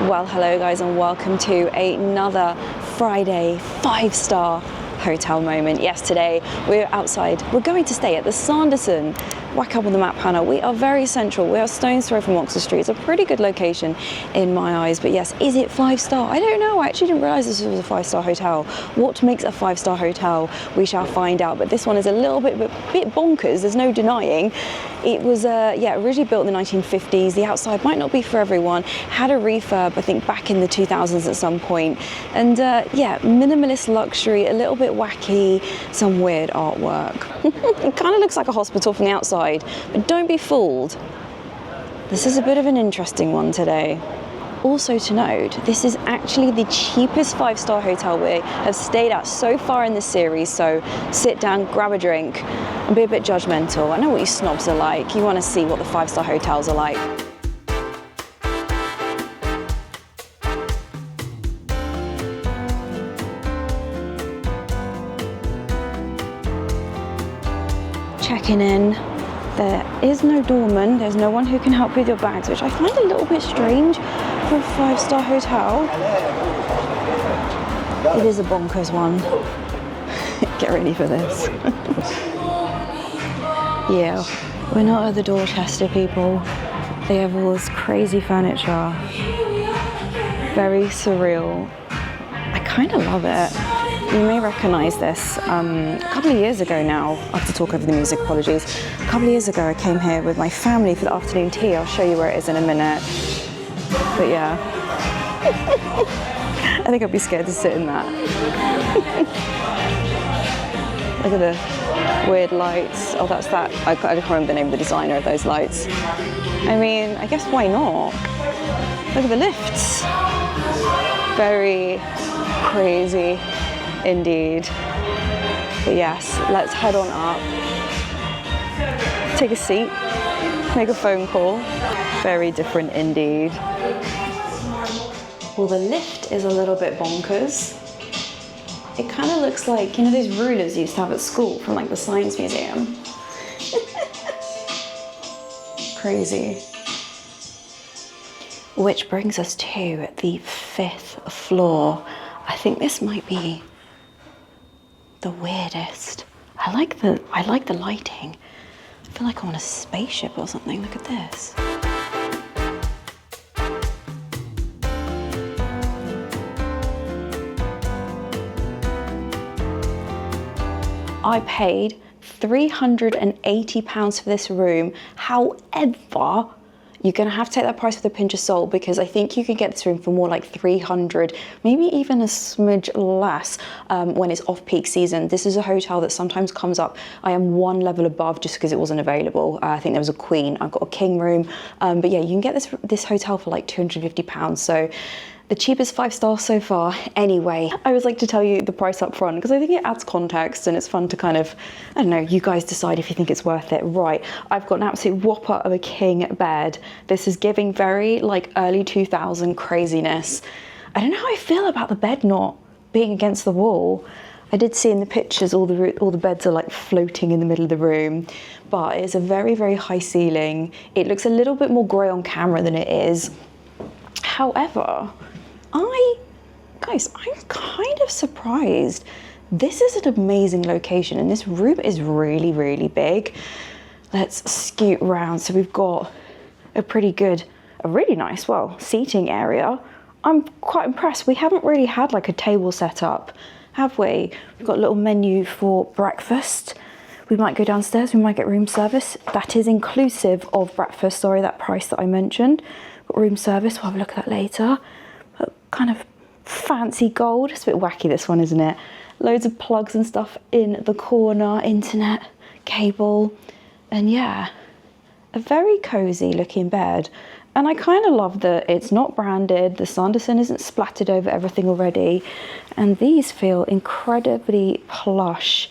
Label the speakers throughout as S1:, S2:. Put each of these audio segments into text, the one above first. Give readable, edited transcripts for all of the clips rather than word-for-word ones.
S1: Well, hello guys, and welcome to another Friday 5-star hotel moment. Yes, today we're outside. We're going to stay at the Sanderson. Whack up on the map, Hannah. We are very central. We are stone's throw from Oxford Street. It's a pretty good location in my eyes. But yes, is it 5-star? I don't know. I actually didn't realize this was a 5-star hotel. What makes a 5-star hotel? We shall find out. But this one is a little bit bonkers. There's no denying. It was originally built in the 1950s. The outside might not be for everyone. Had a refurb, I think, back in the 2000s at some point. And minimalist luxury, a little bit wacky, some weird artwork. It kind of looks like a hospital from the outside. But don't be fooled. This is a bit of an interesting one today. Also to note, this is actually the cheapest 5-star hotel we have stayed at so far in this series, so sit down, grab a drink, and be a bit judgmental. I know what you snobs are like. You want to see what the 5-star hotels are like. Checking in. There is no doorman, there's no one who can help with your bags, which I find a little bit strange for a 5-star hotel. It is a bonkers one. Get ready for this. Yeah, we're not at the Dorchester, people. They have all this crazy furniture. Very surreal. I kind of love it. You may recognise this. A couple of years ago now, I have to talk over the music, apologies. A couple of years ago I came here with my family for the afternoon tea. I'll show you where it is in a minute. But yeah, I think I'd be scared to sit in that. Look at the weird lights. Oh, that's that. I can't remember the name of the designer of those lights. I mean, I guess why not? Look at the lifts. Very crazy. Indeed. But yes, let's head on up, take a seat, make a phone call. Very different indeed. Well, the lift is a little bit bonkers. It kind of looks like, you know, those rulers you used to have at school from like the Science Museum. Crazy. Which brings us to the 5th floor. I think this might be the weirdest. I like the lighting. I feel like I'm on a spaceship or something. Look at this. I paid £380 for this room. However, you're going to have to take that price with a pinch of salt, because I think you can get this room for more like 300, maybe even a smidge less when it's off-peak season. This is a hotel that sometimes comes up. I am one level above just because it wasn't available. I think there was a queen. I've got a king room. But yeah, you can get this hotel for like £250. So the cheapest 5-star so far. Anyway, I always like to tell you the price up front because I think it adds context and it's fun to kind of, I don't know, you guys decide if you think it's worth it. Right, I've got an absolute whopper of a king bed. This is giving very like early 2000 craziness. I don't know how I feel about the bed not being against the wall. I did see in the pictures all the beds are like floating in the middle of the room, but it's a very, very high ceiling. It looks a little bit more grey on camera than it is. However, I'm kind of surprised. This is an amazing location and this room is really, really big. Let's scoot round. So we've got a really nice, seating area. I'm quite impressed. We haven't really had like a table set up, have we? We've got a little menu for breakfast. We might go downstairs, we might get room service. That is inclusive of breakfast, sorry, that price that I mentioned. Got room service, we'll have a look at that later. But kind of fancy gold. It's a bit wacky, this one, isn't it? Loads of plugs and stuff in the corner, internet, cable, and yeah, a very cozy looking bed. And I kind of love that it's not branded, the Sanderson isn't splattered over everything already, and these feel incredibly plush.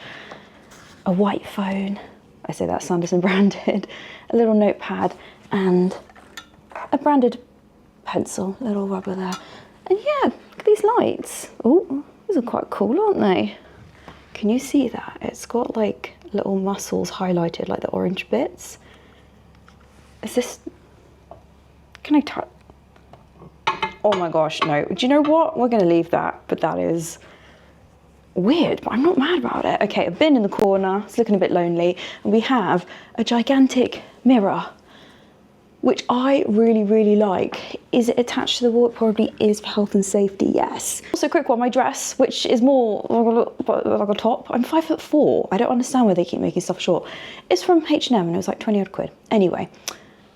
S1: A white phone, I say that's Sanderson branded, a little notepad, and a branded pencil, little rubber there. And yeah, look at these lights. Oh, these are quite cool, aren't they? Can you see that? It's got like little muscles highlighted, like the orange bits. Is this, can I touch? Oh my gosh, no. Do you know what? We're gonna leave that, but that is weird, but I'm not mad about it. Okay, a bin in the corner, it's looking a bit lonely, and we have a gigantic mirror, which I really, really like. Is it attached to the wall? It probably is for health and safety, yes. Also, a quick one, my dress, which is more like a top. I'm 5'4". I don't understand why they keep making stuff short. It's from H&M and it was like 20 odd quid. Anyway,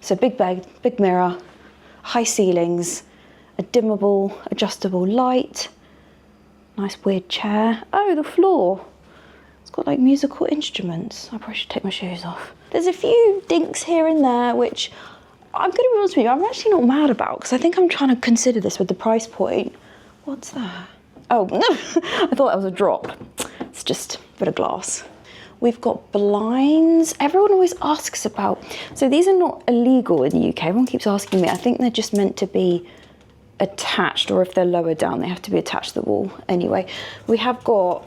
S1: so big bed, big mirror, high ceilings, a dimmable, adjustable light, nice weird chair. Oh, the floor. It's got like musical instruments. I probably should take my shoes off. There's a few dinks here and there, which I'm gonna be honest with you, I'm actually not mad about, because I think I'm trying to consider this with the price point. What's that? Oh, no, I thought that was a drop. It's just a bit of glass. We've got blinds. Everyone always asks about, so these are not illegal in the UK. Everyone keeps asking me. I think they're just meant to be attached, or if they're lower down, they have to be attached to the wall. Anyway, we have got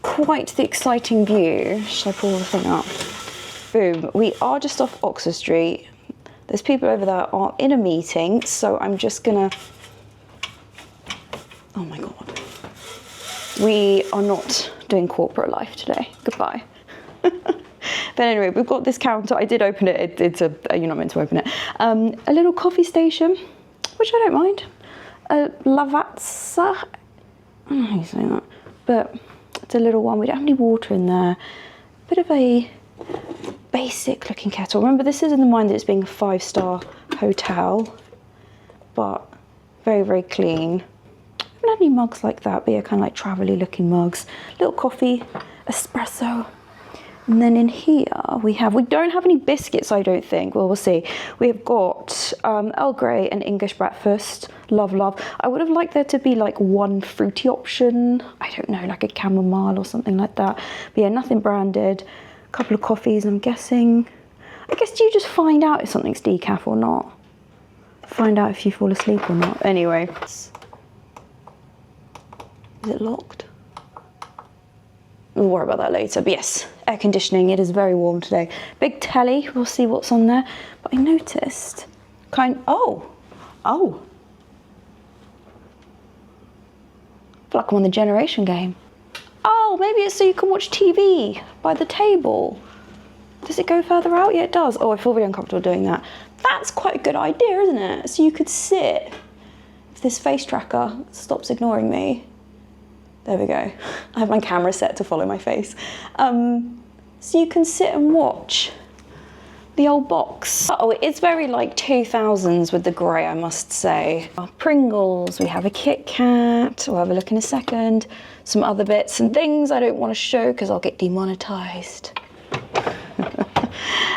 S1: quite the exciting view. Should I pull the thing up? Boom. We are just off Oxford Street. There's people over there are in a meeting, so I'm just gonna, oh my God. We are not doing corporate life today. Goodbye. But anyway, we've got this counter. I did open it. You're not meant to open it. A little coffee station, which I don't mind. A lavazza. I don't know how you say that, but it's a little one. We don't have any water in there. Bit of a basic looking kettle. Remember, this is in the mind that it's being a 5-star hotel, but very, very clean. I haven't had any mugs like that, but yeah, kind of like travel-y looking mugs. Little coffee, espresso. And then in here we don't have any biscuits, I don't think. Well, we'll see. We have got Earl Grey and English breakfast. Love, love. I would have liked there to be like one fruity option. I don't know, like a chamomile or something like that. But yeah, nothing branded. Couple of coffees, I'm guessing. I guess, do you just find out if something's decaf or not? Find out if you fall asleep or not. Anyway. Is it locked? We'll worry about that later. But yes, air conditioning. It is very warm today. Big telly. We'll see what's on there. But I noticed oh. I feel like I'm on the Generation game. Oh, maybe it's so you can watch TV by the table. Does it go further out? Yeah, it does. Oh, I feel really uncomfortable doing that. That's quite a good idea, isn't it? So you could sit, if this face tracker stops ignoring me. There we go. I have my camera set to follow my face. So you can sit and watch the old box. Oh, it's very like 2000s with the grey, I must say. Pringles, we have a Kit Kat. We'll have a look in a second. Some other bits and things I don't want to show because I'll get demonetized.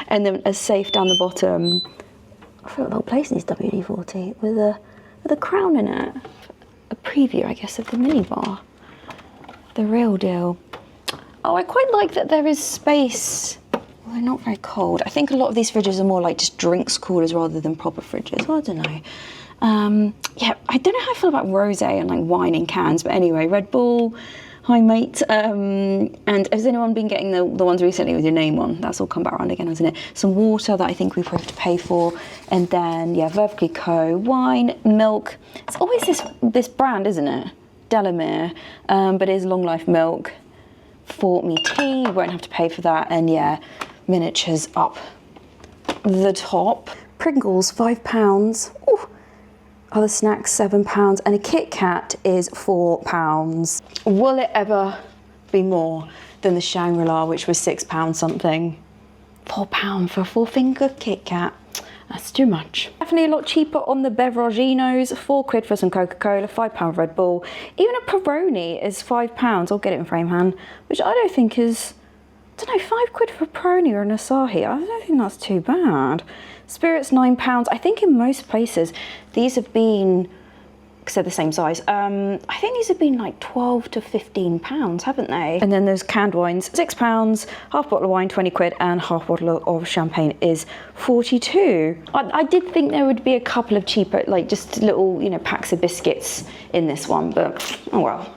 S1: And then a safe down the bottom. I feel like the whole place needs WD-40 with a crown in it. A preview, I guess, of the minibar. The real deal. Oh, I quite like that there is space. Well, they're not very cold. I think a lot of these fridges are more like just drinks coolers rather than proper fridges. Well, I don't know. Yeah, I don't know how I feel about rosé and like wine in cans, but anyway, Red Bull, hi mate. And has anyone been getting the ones recently with your name on? That's all come back around again, hasn't it? Some water that I think we probably have to pay for. And then, yeah, Veuve Clicquot, wine, milk. It's always this brand, isn't it? Delamere, but it is long life milk. For me tea, you won't have to pay for that. And yeah, miniatures up the top. Pringles, £5. Ooh. Other snacks, £7, and a Kit Kat is £4. Will it ever be more than the Shangri-La, which was £6 something? £4 for a 4-finger Kit Kat. That's too much. Definitely a lot cheaper on the Beveraginos. £4 for some Coca-Cola, £5 Red Bull. Even a Peroni is £5. I'll get it in frame hand, which I don't think is, I don't know, £5 for a Peroni or an Asahi. I don't think that's too bad. Spirits, £9. I think in most places these have been, because they're the same size, I think these have been like £12 to £15, haven't they? And then there's canned wines, £6, half bottle of wine, £20, and half bottle of champagne is £42. I did think there would be a couple of cheaper, like just little, you know, packs of biscuits in this one, but oh well.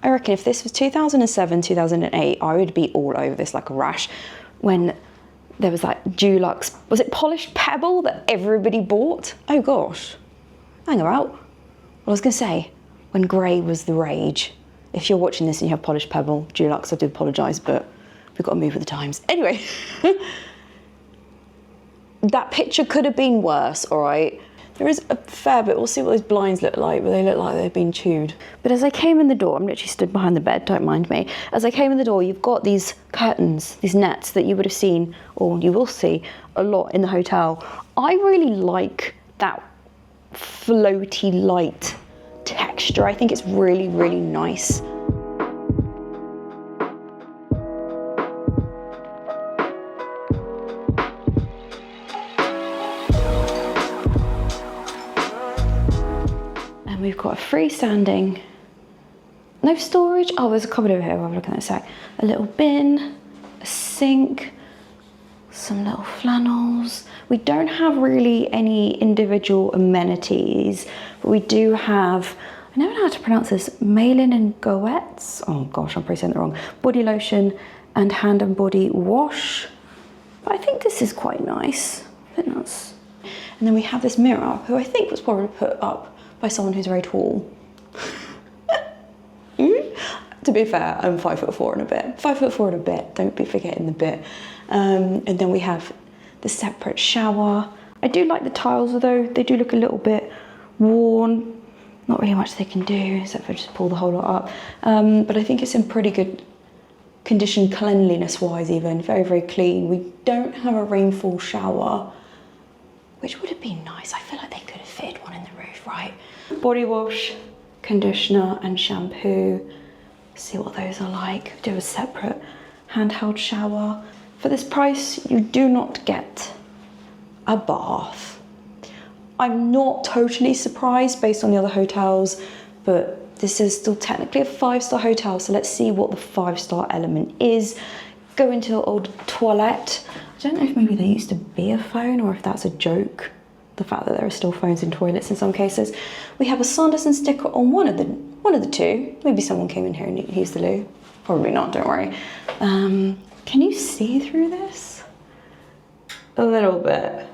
S1: I reckon if this was 2007, 2008, I would be all over this like a rash. When there was like Dulux, was it polished pebble that everybody bought? Oh gosh, hang about. Well, I was gonna say, when grey was the rage. If you're watching this and you have polished pebble, Dulux, I do apologise, but we've got to move with the times. Anyway, that picture could have been worse, all right? There is a fair bit. We'll see what those blinds look like, but they look like they've been chewed. But as I came in the door, I'm literally stood behind the bed, don't mind me. As I came in the door, you've got these curtains, these nets that you would have seen, or you will see a lot in the hotel. I really like that floaty light texture. I think it's really, really nice. And we've got a freestanding, no storage. Oh, there's a cupboard over here. I'll have a look at that in a sec. A little bin, a sink, some little flannels. We don't have really any individual amenities, but we do have, I never know how to pronounce this, Malin and Goetz. Oh gosh, I'm probably saying it wrong. Body lotion and hand and body wash. But I think this is quite nice. I think that's... And then we have this mirror, who I think was probably put up by someone who's very tall. To be fair, I'm 5'4" and a bit. 5'4" and a bit, don't be forgetting the bit. And then we have the separate shower. I do like the tiles, although they do look a little bit worn. Not really much they can do, except for just pull the whole lot up. But I think it's in pretty good condition, cleanliness-wise even. Very, very clean. We don't have a rainfall shower, which would have been nice. I feel like they could have fitted one in the roof, right? Body wash, conditioner, and shampoo. See what those are like. Do a separate handheld shower. For this price, you do not get a bath. I'm not totally surprised based on the other hotels, but this is still technically a 5-star hotel, so let's see what the 5-star element is. Go into the old toilet. I don't know if maybe there used to be a phone or if that's a joke, the fact that there are still phones in toilets in some cases. We have a Sanderson sticker on one of the two. Maybe someone came in here and used the loo. Probably not, don't worry. Can you see through this? A little bit.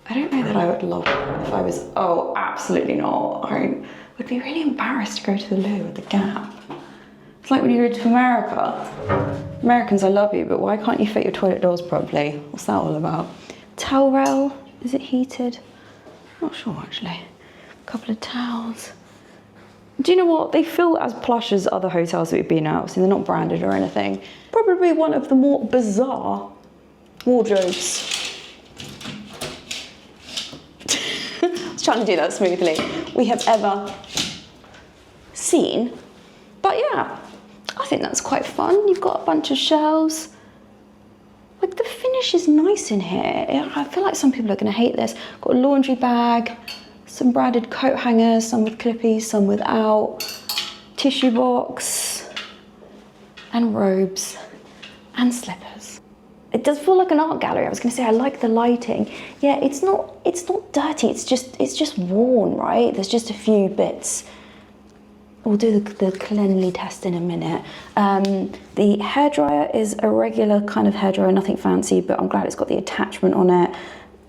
S1: I don't know that I would love it if I was, oh, absolutely not. I would be really embarrassed to go to the loo at the Gap. It's like when you go to America. Americans, I love you, but why can't you fit your toilet doors properly? What's that all about? Towel rail, is it heated? Not sure actually. A couple of towels. Do you know what? They feel as plush as other hotels that we've been out, so they're not branded or anything. Probably one of the more bizarre wardrobes. I was trying to do that smoothly. We have ever seen. But yeah, I think that's quite fun. You've got a bunch of shelves. Like the finish is nice in here. I feel like some people are gonna hate this. Got a laundry bag, some branded coat hangers, some with clippies, some without, tissue box, and robes, and slippers. It does feel like an art gallery. I was gonna say, I like the lighting. Yeah, it's not dirty, it's just worn, right? There's just a few bits. We'll do the cleanly test in a minute. The hairdryer is a regular kind of hairdryer, nothing fancy, but I'm glad it's got the attachment on it.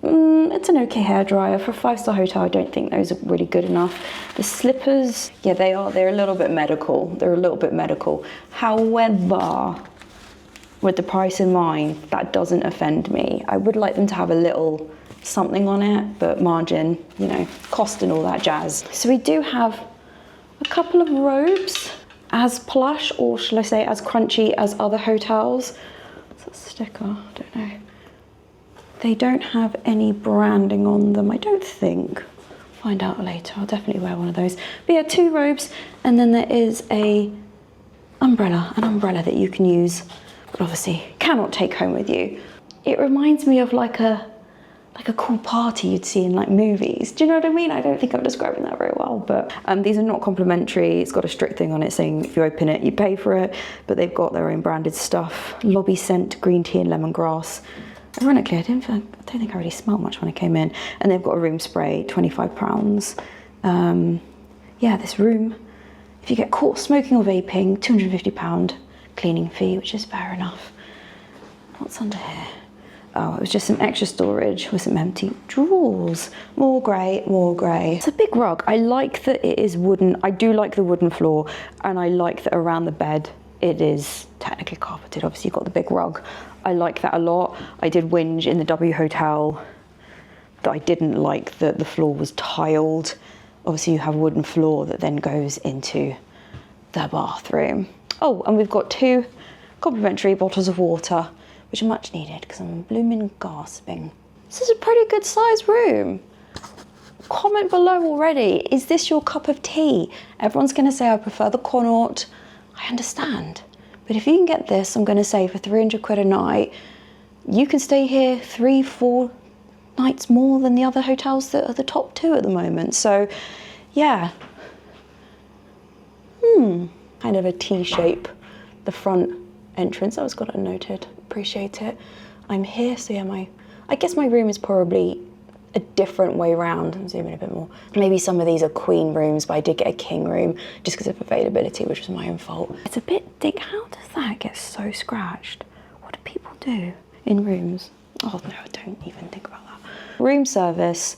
S1: It's an okay hairdryer. For a 5-star hotel, I don't think those are really good enough. The slippers, yeah, they're a little bit medical. They're a little bit medical. However, with the price in mind, that doesn't offend me. I would like them to have a little something on it, but margin, you know, cost and all that jazz. So we do have a couple of robes, as plush, or shall I say as crunchy as other hotels. What's that sticker? I don't know. They don't have any branding on them, I don't think. Find out later, I'll definitely wear one of those. But yeah, 2 robes, and then there is an umbrella that you can use, but obviously cannot take home with you. It reminds me of like a cool party you'd see in like movies. Do you know what I mean? I don't think I'm describing that very well, but these are not complimentary. It's got a strict thing on it saying if you open it, you pay for it, but they've got their own branded stuff. Lobby scent, green tea and lemongrass. Ironically, I don't think I really smelled much when I came in. And they've got a room spray, £25. Yeah, this room, if you get caught smoking or vaping, £250 cleaning fee, which is fair enough. What's under here? Oh, it was just some extra storage with some empty drawers. More grey, more grey. It's a big rug. I like that it is wooden. I do like the wooden floor, and I like that around the bed it is technically carpeted. Obviously, you've got the big rug. I like that a lot. I did whinge in the W Hotel that I didn't like that the floor was tiled. Obviously, you have a wooden floor that then goes into the bathroom. Oh, and we've got 2 complimentary bottles of water, which are much needed because I'm blooming gasping. This is a pretty good sized room. Comment below already, is this your cup of tea? Everyone's gonna say I prefer the Connaught. I understand. But if you can get this, I'm gonna say for 300 quid a night, you can stay here 3-4 nights more than the other hotels that are the top 2 at the moment. So yeah. Kind of a T-shape, the front entrance. I was got it noted. Appreciate it. I'm here, so yeah, I guess my room is probably a different way round. I'm zooming a bit more. Maybe some of these are queen rooms, but I did get a king room just because of availability, which was my own fault. It's a bit thick. How does that get so scratched? What do people do in rooms? Oh no, don't even think about that. Room service.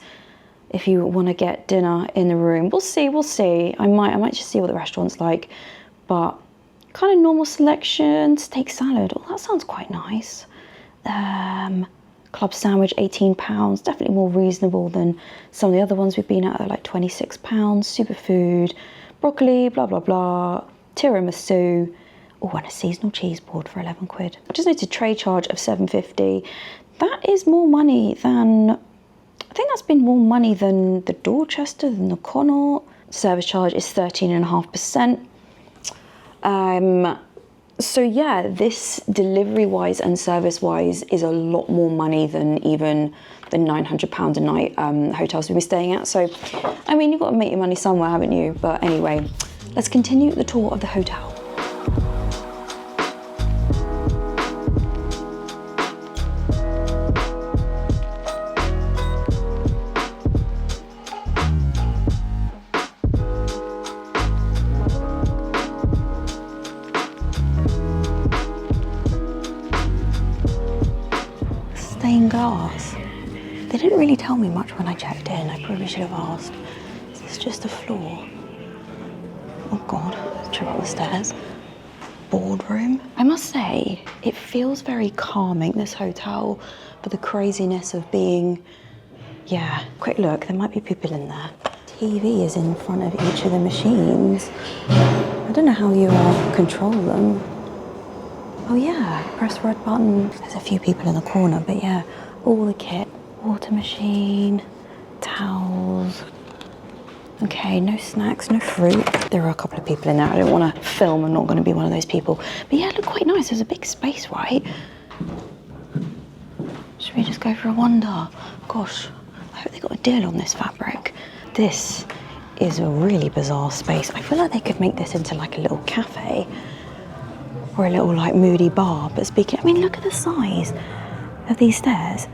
S1: If you want to get dinner in the room, we'll see. I might just see what the restaurant's like, but kind of normal selection, steak salad. Oh, that sounds quite nice. Club sandwich, £18. Definitely more reasonable than some of the other ones we've been at. They're like £26. Superfood, broccoli, blah, blah, blah. Tiramisu. Oh, and a seasonal cheese board for 11 quid. I just noted tray charge of £7.50. That is more money than, I think that's been more money than the Dorchester, than the Connaught. Service charge is 13.5%. So yeah, this delivery-wise and service-wise is a lot more money than even the £900 a night hotels we've been staying at. So, I mean, you've got to make your money somewhere, haven't you? But anyway, let's continue the tour of the hotel. Stained glass. They didn't really tell me much when I checked in. I probably should have asked. Is this just a floor? Oh God, let's check out the stairs. Boardroom. I must say, it feels very calming, this hotel, for the craziness of being, yeah. Quick look, there might be people in there. TV is in front of each of the machines. I don't know how you control them. Oh yeah, press red button. There's a few people in the corner, but yeah, all the kit. Water machine, towels. Okay, no snacks, no fruit. There are a couple of people in there. I don't want to film. I'm not going to be one of those people. But yeah, it looked quite nice. There's a big space, right? Should we just go for a wander? Gosh, I hope they got a deal on this fabric. This is a really bizarre space. I feel like they could make this into like a little cafe or a little like moody bar. But speaking, I mean, look at the size of these stairs.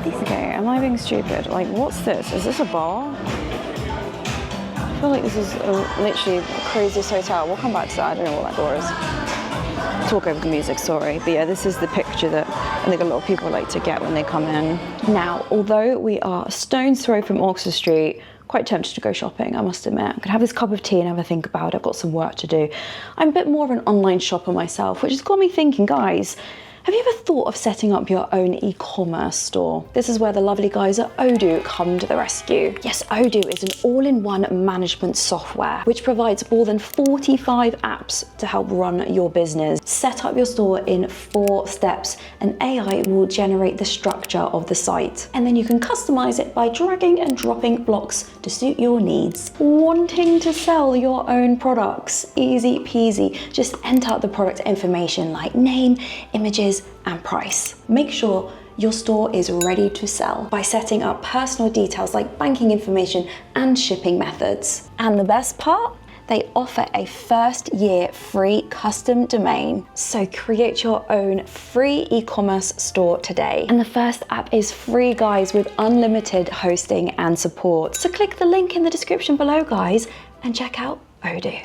S1: Okay, am I being stupid? Like, what's this? Is this a bar? I feel like this is literally the craziest hotel. We'll come back to that. I don't know what that door is. Talk over the music, sorry. But yeah, this is the picture that I think a lot of people like to get when they come in. Now, although we are a stone's throw from Oxford Street, quite tempted to go shopping, I must admit. I'm gonna have this cup of tea and have a think about it. I've got some work to do. I'm a bit more of an online shopper myself, which has got me thinking, guys, have you ever thought of setting up your own e-commerce store? This is where the lovely guys at Odoo come to the rescue. Yes, Odoo is an all-in-one management software which provides more than 45 apps to help run your business. Set up your store in 4 steps and AI will generate the structure of the site. And then you can customize it by dragging and dropping blocks to suit your needs. Wanting to sell your own products? Easy peasy. Just enter the product information like name, images, and price. Make sure your store is ready to sell by setting up personal details like banking information and shipping methods. And the best part? They offer a first year free custom domain. So create your own free e-commerce store today. And the first app is free, guys, with unlimited hosting and support. So click the link in the description below, guys, and check out Odoo.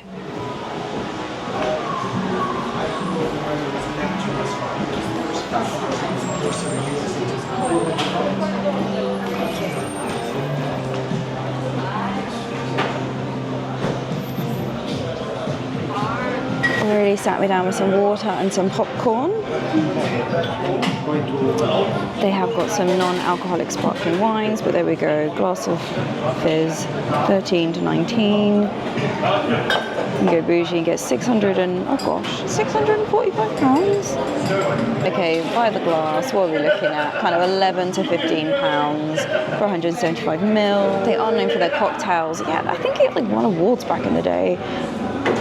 S1: Already sat me down with some water and some popcorn. They have got some non-alcoholic sparkling wines, but there we go. Glass of fizz, 13 to 19. You go bougie and get 645 pounds. Okay, by the glass, what are we looking at? Kind of 11 to 15 pounds for 175 ml. They are known for their cocktails. Yeah, I think it like won awards back in the day.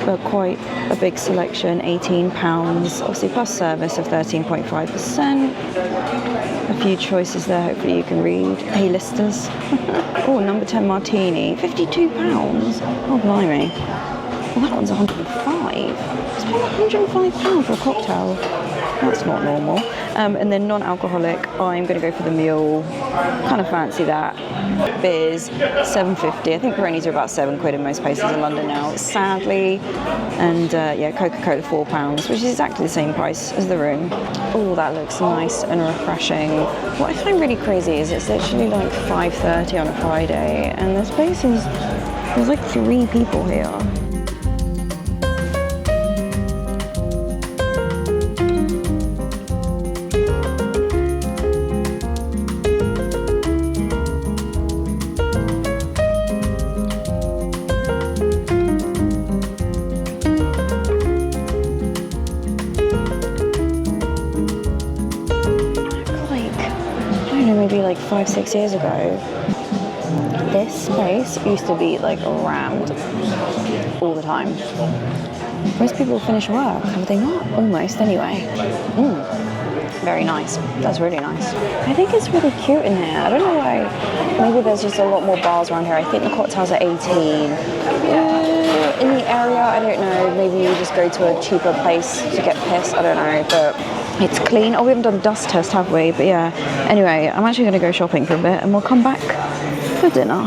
S1: But quite a big selection, 18 pounds. Obviously plus service of 13.5%. A few choices there, hopefully you can read. A-listers. Oh, number 10 martini, 52 pounds. Oh, blimey. Well, that one's 105. It's paying 105 pounds for a cocktail. That's not normal. And then non-alcoholic, I'm going to go for the mule. Kind of fancy that. Beers, 7.50. I think Peronis are about £7 in most places in London now, sadly. And yeah, Coca-Cola £4, which is exactly the same price as the room. Oh, that looks nice and refreshing. What I find really crazy is it's literally like 5:30 on a Friday, and this place is, there's like 3 people here. Maybe like 5-6 years ago, this place used to be like rammed all the time. Most people finish work, have they not? Almost, anyway. Very nice. That's really nice. I think it's really cute in here. I don't know why. Maybe there's just a lot more bars around here. I think the cocktails are 18. In the area, I don't know. Maybe you just go to a cheaper place to get pissed. I don't know, but it's clean. Oh, we haven't done a dust test, have we? But yeah. Anyway, I'm actually going to go shopping for a bit and we'll come back for dinner.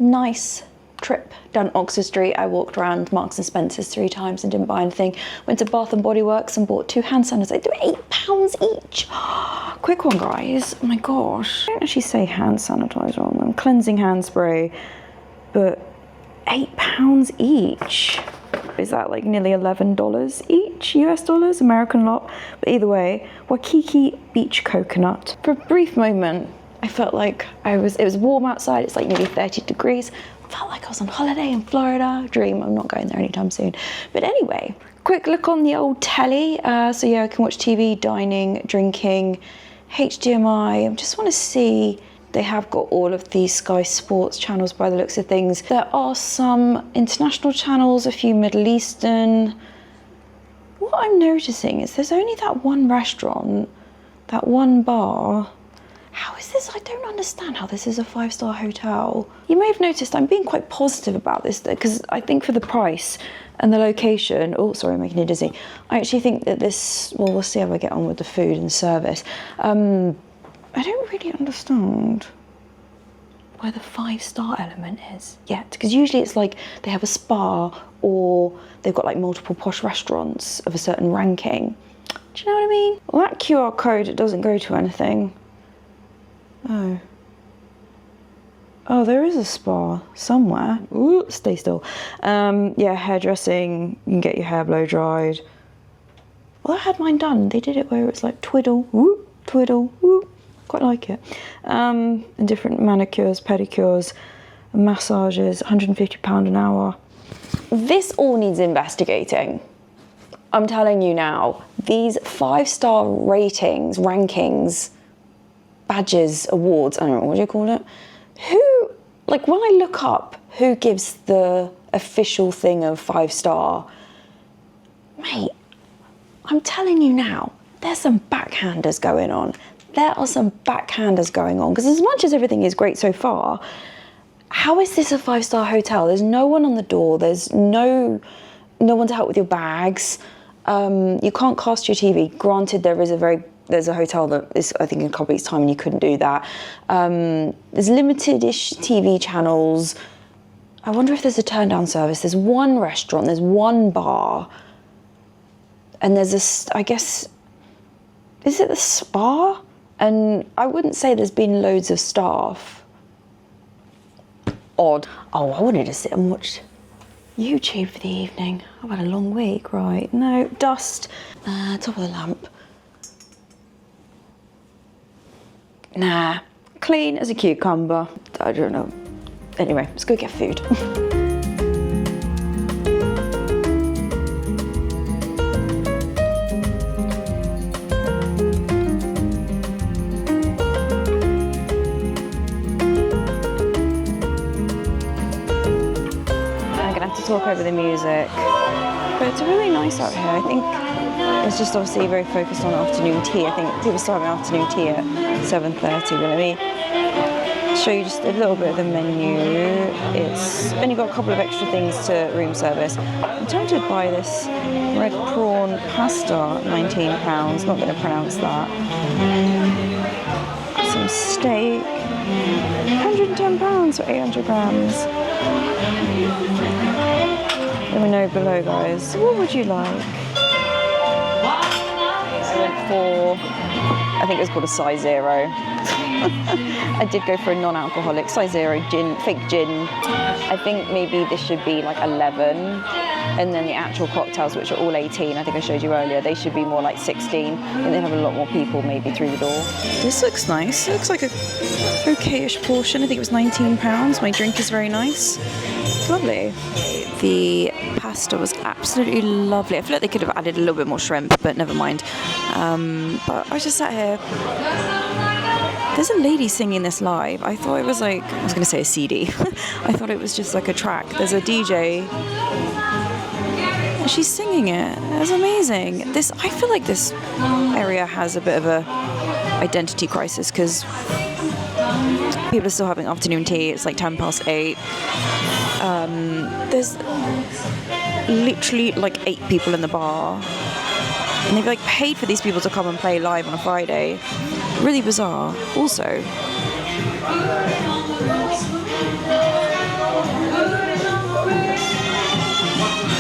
S1: Nice trip down Oxford Street. I walked around Marks and Spencer's 3 times and didn't buy anything. Went to Bath and Body Works and bought 2 hand sanitizers. They do £8 each. Quick one, guys. Oh my gosh. I don't actually say hand sanitizer on them. Cleansing hand spray, but £8 each. Is that like nearly $11 each US dollars, American lot? But either way, Waikiki Beach Coconut. For a brief moment, I felt like it was warm outside. It's like nearly 30 degrees. Felt like I was on holiday in Florida. Dream, I'm not going there anytime soon. But anyway, quick look on the old telly. So yeah, I can watch TV, dining, drinking, HDMI. I just want to see. They have got all of these Sky Sports channels by the looks of things. There are some international channels, a few Middle Eastern. What I'm noticing is there's only that one restaurant, that one bar. How is this? I don't understand how this is a 5-star hotel. You may have noticed I'm being quite positive about this though, because I think for the price and the location, oh, sorry, I'm making you dizzy. I actually think that this, well, we'll see how I get on with the food and service. I don't really understand where the 5-star element is yet, because usually it's like they have a spa or they've got like multiple posh restaurants of a certain ranking. Do you know what I mean? Well, that QR code, it doesn't go to anything. Oh, there is a spa somewhere. Ooh, stay still. Yeah, hairdressing, you can get your hair blow dried. Well, I had mine done. They did it where it's like twiddle, whoop, twiddle, whoop. Quite like it. And different manicures, pedicures, massages, £150 an hour. This all needs investigating. I'm telling you now, these 5-star ratings, rankings, badges, awards, I don't know, what do you call it? Who, like when I look up who gives the official thing of 5-star, mate, I'm telling you now, there's some backhanders going on. There are some backhanders going on, because as much as everything is great so far, how is this a 5-star hotel? There's no one on the door. There's no one to help with your bags. You can't cast your TV. Granted, there's a hotel that is, I think, in a couple weeks' time and you couldn't do that. There's limited-ish TV channels. I wonder if there's a turn-down service. There's one restaurant, there's one bar, and there's I guess, is it the spa? And I wouldn't say there's been loads of staff. Odd. Oh, I wanted to sit and watch YouTube for the evening. I've had a long week, right? No, dust. Top of the lamp. Nah, clean as a cucumber. I don't know. Anyway, let's go get food. Talk over the music, but it's really nice out here. I think it's just obviously very focused on afternoon tea. I think people start having afternoon tea at 7:30, but let me show you just a little bit of the menu. It's only got a couple of extra things to room service. I'm tempted by this red prawn pasta, £19, not going to pronounce that. Some steak, £110 for 800 grams. Let me know below, guys. What would you like? I went for, I think it was called a size 0. I did go for a non-alcoholic size 0 gin, fake gin. I think maybe this should be like 11. And then the actual cocktails, which are all 18, I think I showed you earlier, they should be more like 16. And they'd have a lot more people maybe through the door. This looks nice. It looks like a okay-ish portion. I think it was £19. My drink is very nice. Lovely. The pasta was absolutely lovely. I feel like they could have added a little bit more shrimp, but never mind. But I just sat here. There's a lady singing this live. I thought it was like, I was going to say a CD. I thought it was just like a track. There's a DJ. She's singing it. It's amazing. I feel like this area has a bit of a identity crisis because people are still having afternoon tea. It's like 8:10. There's literally like 8 people in the bar, and they've like paid for these people to come and play live on a Friday. Really bizarre. Also,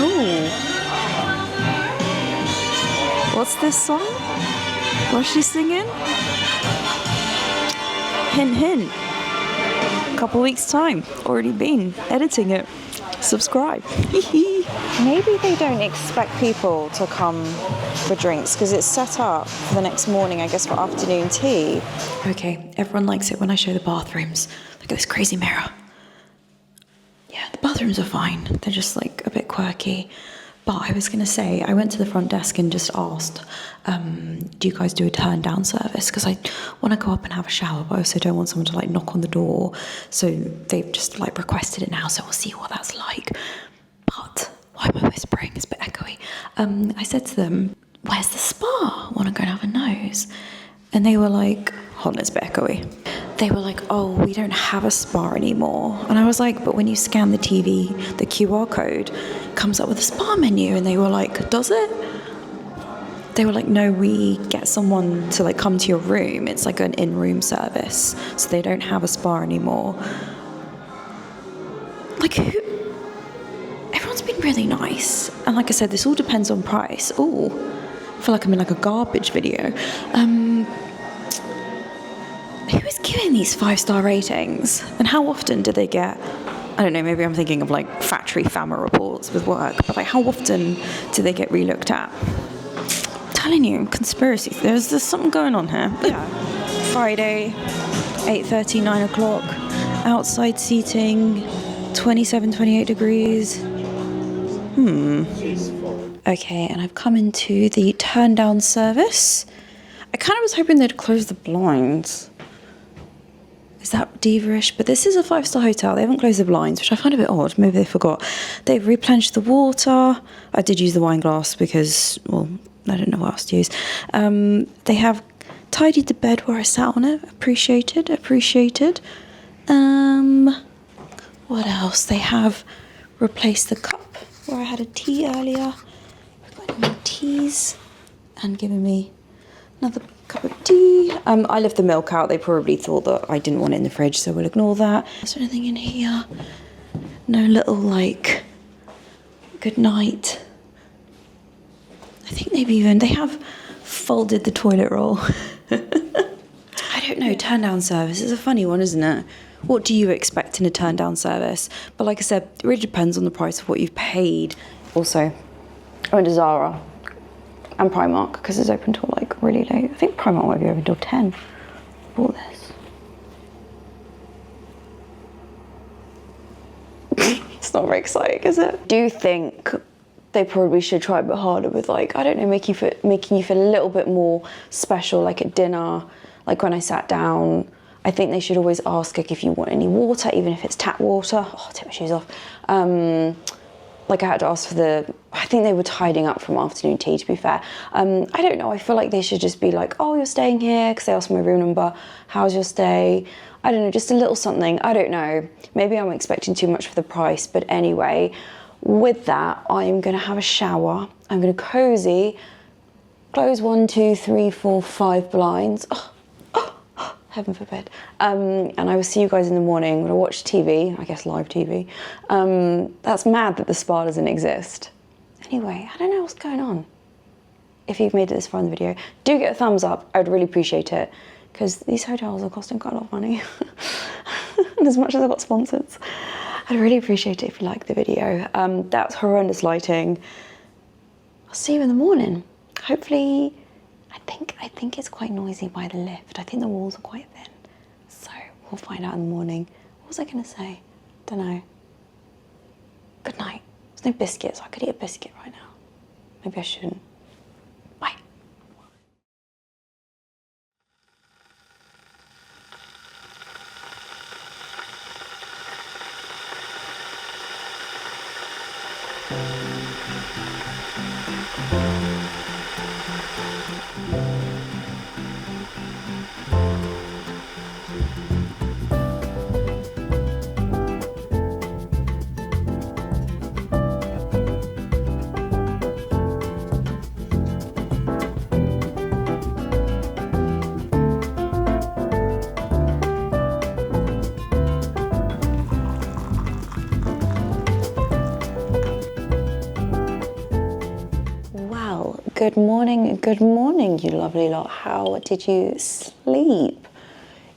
S1: oh, what's this song? What's she singing? Hint, hint. Couple weeks time, already been editing it. Subscribe. Maybe they don't expect people to come for drinks because it's set up for the next morning, I guess, for afternoon tea. Okay, everyone likes it when I show the bathrooms. Look at this crazy mirror. Yeah, the bathrooms are fine. They're just like a bit quirky. But I was going to say, I went to the front desk and just asked, do you guys do a turn down service? Because I want to go up and have a shower, but I also don't want someone to like knock on the door. So they've just like requested it now, so we'll see what that's like. But why am I whispering? It's a bit echoey. I said to them, where's the spa? I want to go and have a nose. And they were like, hold on, it's a bit echoey. They were like, oh, we don't have a spa anymore. And I was like, but when you scan the TV, the QR code comes up with a spa menu. And they were like, does it? They were like, no, we get someone to like come to your room. It's like an in-room service. So they don't have a spa anymore. Like, who? Everyone's been really nice. And like I said, this all depends on price. Oh, I feel like I'm in like a garbage video. Who is giving these 5-star ratings? And how often do they get, I don't know, maybe I'm thinking of like factory FAMA reports with work, but like how often do they get re-looked at? I'm telling you, conspiracy, there's something going on here. Yeah. Friday, 8:30, 9 o'clock, outside seating, 27, 28 degrees. Okay, and I've come into the turn down service. I kind of was hoping they'd close the blinds. Is that diva-ish? But this is a 5-star hotel. They haven't closed the blinds, which I find a bit odd. Maybe they forgot. They've replenished the water. I did use the wine glass because, well, I didn't know what else to use. They have tidied the bed where I sat on it. Appreciated. What else? They have replaced the cup where I had a tea earlier. I've got new teas and given me another cup of tea. I left the milk out. They probably thought that I didn't want it in the fridge, so we'll ignore that. Is there anything in here? No little, like, good night. I think maybe even, they have folded the toilet roll. don't know, turn down service is a funny one, isn't it? What do you expect in a turn down service? But like I said, it really depends on the price of what you've paid. Also, I went to Zara and Primark because it's open till like really late. I think Primark might be open till 10. Bought this. It's not very exciting, is it? Do you think they probably should try a bit harder with, like, I don't know, making you feel a little bit more special, like at dinner, like when I sat down. I think they should always ask, like, if you want any water, even if it's tap water. Oh, I'll take my shoes off. Like I had to ask for I think they were tidying up from afternoon tea, to be fair. I don't know, I feel like they should just be like, oh, you're staying here, because they asked for my room number. How's your stay? I don't know, just a little something, I don't know. Maybe I'm expecting too much for the price, but anyway, with that, I'm gonna have a shower. I'm gonna cozy, close 1, 2, 3, 4, 5 blinds. Oh, heaven forbid. And I will see you guys in the morning when I watch TV, I guess live TV. That's mad that the spa doesn't exist. Anyway, I don't know what's going on. If you've made it this far in the video, do get a thumbs up. I would really appreciate it, because these hotels are costing quite a lot of money. And as much as I've got sponsors, I'd really appreciate it if you like the video. That's horrendous lighting. I'll see you in the morning. Hopefully, I think it's quite noisy by the lift. I think the walls are quite thin. So we'll find out in the morning. What was I gonna say? Don't know. Good night. There's no biscuits. I could eat a biscuit right now. Maybe I shouldn't. Bye. Good morning, you lovely lot. How did you sleep?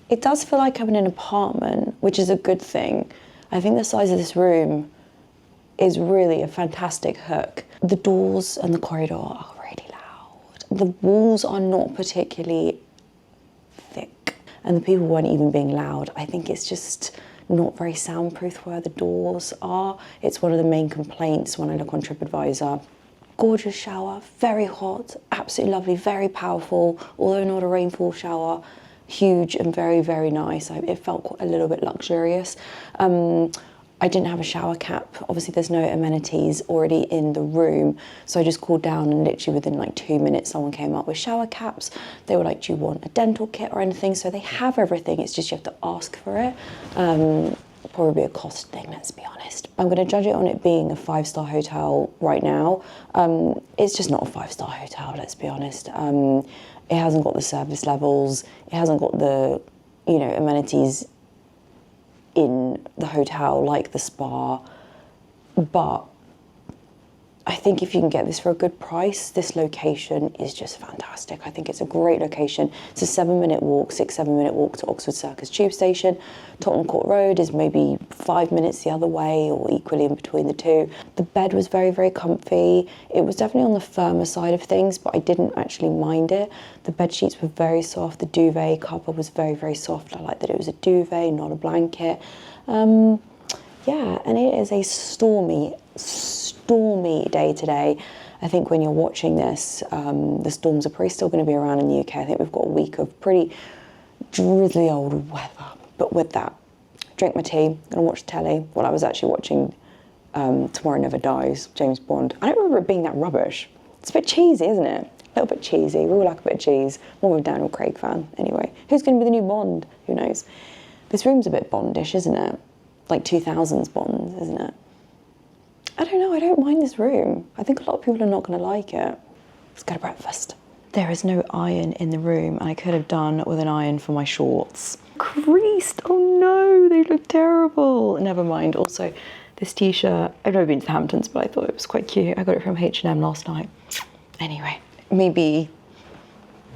S1: It does feel like I'm in an apartment, which is a good thing. I think the size of this room is really a fantastic hook. The doors and the corridor are really loud. The walls are not particularly thick, and the people weren't even being loud. I think it's just not very soundproof where the doors are. It's one of the main complaints when I look on TripAdvisor. Gorgeous shower, very hot, absolutely lovely, very powerful, although not a rainfall shower, huge and very, very nice. It felt a little bit luxurious. I didn't have a shower cap. Obviously there's no amenities already in the room. So I just called down and literally within like 2 minutes, someone came up with shower caps. They were like, do you want a dental kit or anything? So they have everything, it's just you have to ask for it. Probably a cost thing, let's be honest. I'm gonna judge it on it being a 5-star hotel right now. It's just not a 5-star hotel, let's be honest. It hasn't got the service levels, it hasn't got the, you know, amenities in the hotel like the spa, but I think if you can get this for a good price, this location is just fantastic. I think it's a great location. It's a 7-minute walk, 6-7-minute walk to Oxford Circus tube station. Tottenham Court Road is maybe 5 minutes the other way or equally in between the two. The bed was very, very comfy. It was definitely on the firmer side of things, but I didn't actually mind it. The bed sheets were very soft. The duvet cover was very, very soft. I like that it was a duvet, not a blanket. Yeah, and it is a stormy day today. I think when you're watching this, the storms are probably still going to be around in the UK. I think we've got a week of pretty drizzly old weather. But with that, drink my tea, gonna watch telly. Well, I was actually watching Tomorrow Never Dies, James Bond. I don't remember it being that rubbish. It's a bit cheesy, isn't it? A little bit cheesy. We all like a bit of cheese. More of a Daniel Craig fan. Anyway, who's going to be the new Bond? Who knows? This room's a bit Bondish, isn't it? Like 2000s Bond, isn't it? I don't know, I don't mind this room. I think a lot of people are not gonna like it. Let's go to breakfast. There is no iron in the room, and I could have done with an iron for my shorts. Creased, oh no, they look terrible. Never mind, also this t-shirt, I've never been to the Hamptons, but I thought it was quite cute. I got it from H&M last night. Anyway, maybe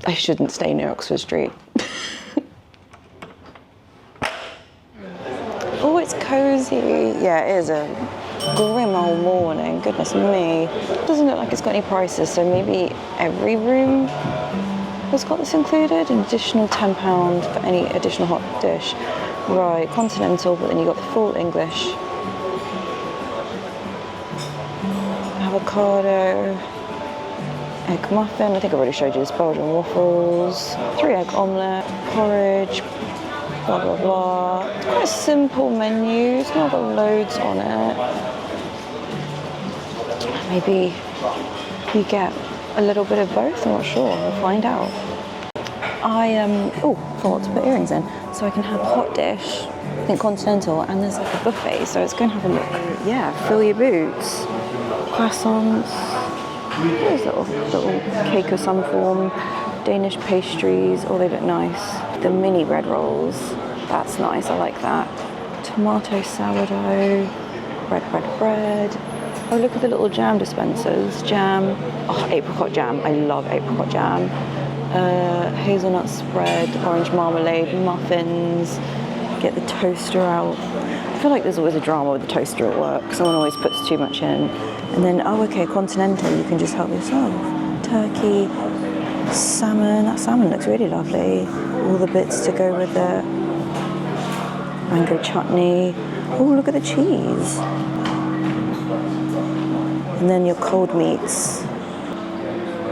S1: I shouldn't stay near Oxford Street. tea. Yeah, it is a grim old morning, goodness me. Doesn't look like it's got any prices, so maybe every room has got this included. An additional £10 for any additional hot dish. Right, continental, but then you got the full English. Avocado, egg muffin, I think I already showed you this, Belgian waffles, 3-egg omelette, porridge, blah blah blah. It's quite a simple menu, it's not got loads on it. Maybe you get a little bit of both, I'm not sure, we'll find out. I forgot to put earrings in, so I can have a hot dish, I think continental, and there's like a buffet, so let's go and have a look. Yeah, fill your boots. Croissants, there's little cake of some form, Danish pastries, oh they look nice. The mini bread rolls, that's nice, I like that. Tomato sourdough, bread. Oh, look at the little jam dispensers, jam, oh apricot jam, I love apricot jam. Hazelnut spread, orange marmalade, muffins, get the toaster out. I feel like there's always a drama with the toaster at work, someone always puts too much in. And then, oh okay, continental, you can just help yourself. Turkey, salmon, that salmon looks really lovely. All the bits to go with it. Mango chutney. Oh, look at the cheese. And then your cold meats.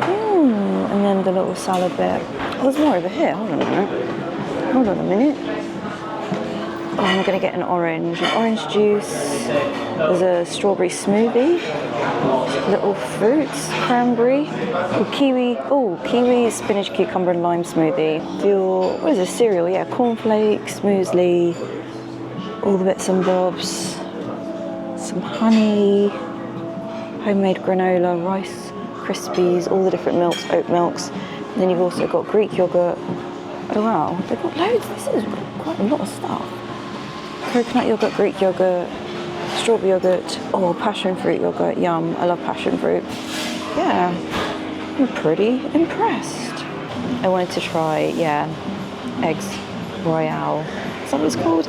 S1: And then the little salad bit. Oh, there's more over here, hold on a minute. Oh, I'm gonna get an orange juice. There's a strawberry smoothie, little fruits, cranberry, kiwi, spinach, cucumber and lime smoothie. What is this, cereal? Yeah, cornflakes, muesli, all the bits and bobs, some honey, homemade granola, rice Krispies, all the different milks, oat milks. And then you've also got Greek yogurt. Oh wow, they've got loads, this is quite a lot of stuff. Coconut yogurt, Greek yogurt, strawberry yogurt, oh, passion fruit yogurt, yum, I love passion fruit. Yeah, I'm pretty impressed. I wanted to try, eggs royale, is that what it's called?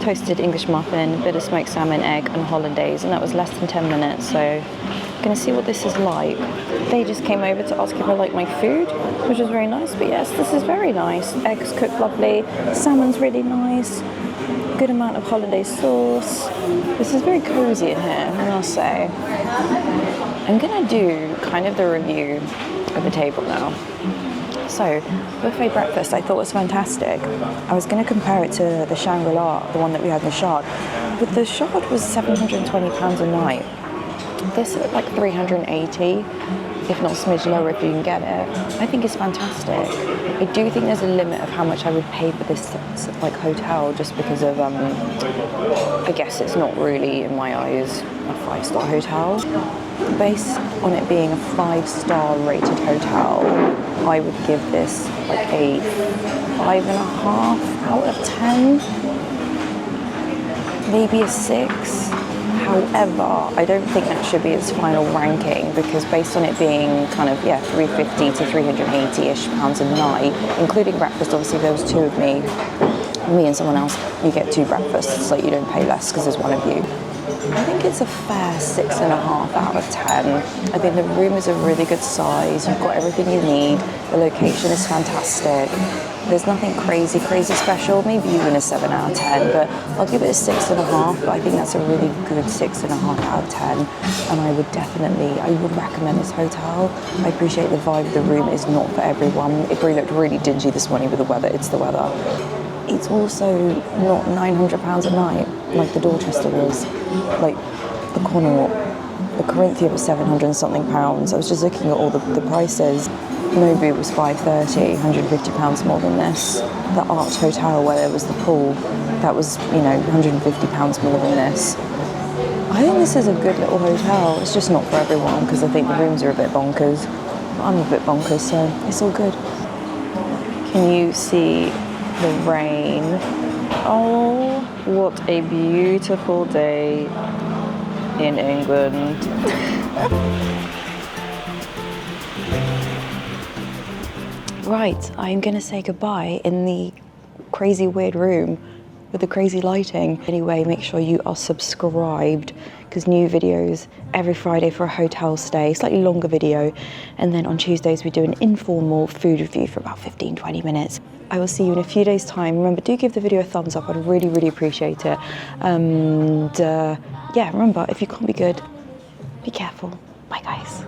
S1: Toasted English muffin, bit of smoked salmon, egg and hollandaise, and that was less than 10 minutes, so I'm gonna see what this is like. They just came over to ask if I like my food, which was very nice, but yes, this is very nice. Eggs cooked lovely, salmon's really nice, good amount of hollandaise sauce. This is very cozy in here, I must say. I'm gonna do kind of the review of the table now. So, buffet breakfast I thought was fantastic. I was going to compare it to the Shangri-La, the one that we had in the Shard, but the Shard was £720 a night. This is like 380, if not a smidge lower if you can get it. I think it's fantastic. I do think there's a limit of how much I would pay for this like hotel, just because of I guess it's not really in my eyes a 5-star hotel. Based on it being a 5-star rated hotel, I would give this like a 5.5 out of 10, maybe a 6. However, I don't think that should be its final ranking, because based on it being kind of, 350 to 380-ish pounds a night, including breakfast, obviously there was 2 of me and someone else, you get 2 breakfasts, so you don't pay less because there's 1 of you. I think it's a fair 6.5 out of 10. I think the room is a really good size, you've got everything you need, the location is fantastic. There's nothing crazy special, maybe even a 7 out of 10, but I'll give it a 6.5, but I think that's a really good 6.5 out of 10, and I would recommend this hotel. I appreciate the vibe of the room is not for everyone. It probably looked really dingy this morning with the weather, it's the weather. It's also not £900 a night, like the Dorchester was, like the Connaught, the Corinthia was 700 and something pounds. I was just looking at all the prices. Nobu was £530, £150 more than this. The Arch Hotel, where there was the pool, that was, £150 more than this. I think this is a good little hotel. It's just not for everyone, because I think the rooms are a bit bonkers. I'm a bit bonkers, so it's all good. Can you see the rain? Oh, what a beautiful day in England. Right, I'm gonna say goodbye in the crazy weird room with the crazy lighting. Anyway, make sure you are subscribed because new videos every Friday for a hotel stay, slightly longer video. And then on Tuesdays, we do an informal food review for about 15-20 minutes. I will see you in a few days' time. Remember, do give the video a thumbs up. I'd really, really appreciate it. And yeah, remember, if you can't be good, be careful. Bye, guys.